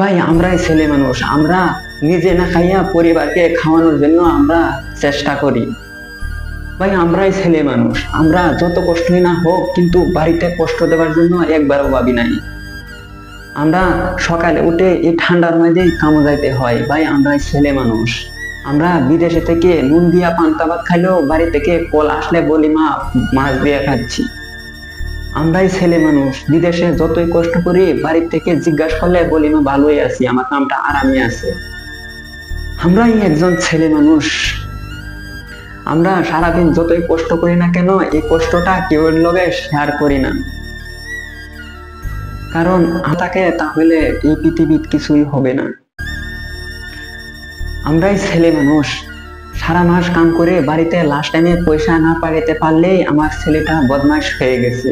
ভাই আমরাই ছেলে মানুষ, আমরা নিজে না খাইয়া পরিবারকে খাওয়ানোর জন্য আমরা চেষ্টা করি। ভাই আমরাই ছেলে মানুষ, আমরা যত কষ্টই না হোক কিন্তু বাড়িতে কষ্ট দেওয়ার জন্য একবারও ভাবি নাই। আমরা সকালে উঠে এই ঠান্ডার মধ্যেই কামে যাইতে হয়। ভাই আমরাই ছেলে মানুষ, আমরা বিদেশে থেকে নুন দিয়া পান্তা ভাত খাইলেও বাড়ি থেকে কল আসলে বলি মা মাছ দিয়ে খাচ্ছি। আমরাই ছেলে মানুষ, বিদেশে যতই কষ্ট করি বাড়ির থেকে জিজ্ঞাসা করলে বলি মা ভালোই আছি, আমার কামটা আরামে আছে। আমরাই একজন ছেলে মানুষ। আমরা সারাদিন যতই কষ্ট করি না কেন এই কষ্টটা কেউ লগে শেয়ার করি না, কারণ তাকে তাহলে এই পৃথিবীর কিছুই হবে না। আমরাই ছেলে মানুষ, সারা মাস কাম করে বাড়িতে লাস্ট টাইমে পয়সা না পাঠাতে পারলেই আমার ছেলেটা বদমাইশ হয়ে গেছে।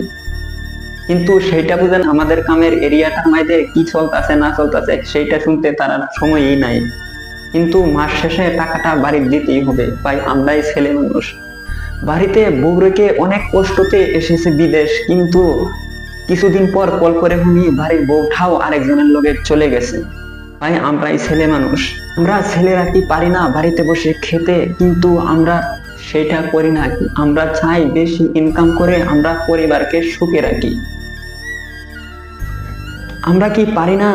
কিন্তু সেইটা বুঝেন আমাদের কামের এরিয়াটার মধ্যে কি চলতেছে না চলতেছে সেইটা শুনতে তারা সময়ই নাই, কিন্তু মাস শেষে টাকাটা বাড়ি দিতেই হবে। ভাই আমরাই ছেলে মানুষ, বাড়িতে বউ রেখে অনেক কষ্টতে এসেছে বিদেশ, কিন্তু কিছুদিন পর কল করে শুনি বাড়ির বউটাও আরেকজনের লগে চলে গেছে। ভাই আমরাই ছেলে মানুষ, আমরা ছেলেরা কি পারি না বাড়িতে বসে খেতে, কিন্তু আমরা সেটা করি না। আমরা চাই বেশি ইনকাম করে আমরা পরিবারকে সুখে রাখি। আমরা কি পারি না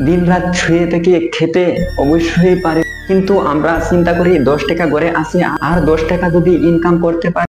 দিন রাত শুয়ে থেকে খেতে? অবশ্যই পারি, কিন্তু আমরা চিন্তা করি 10 টাকা ঘরে আছে আর 10 টাকা যদি ইনকাম করতে পারি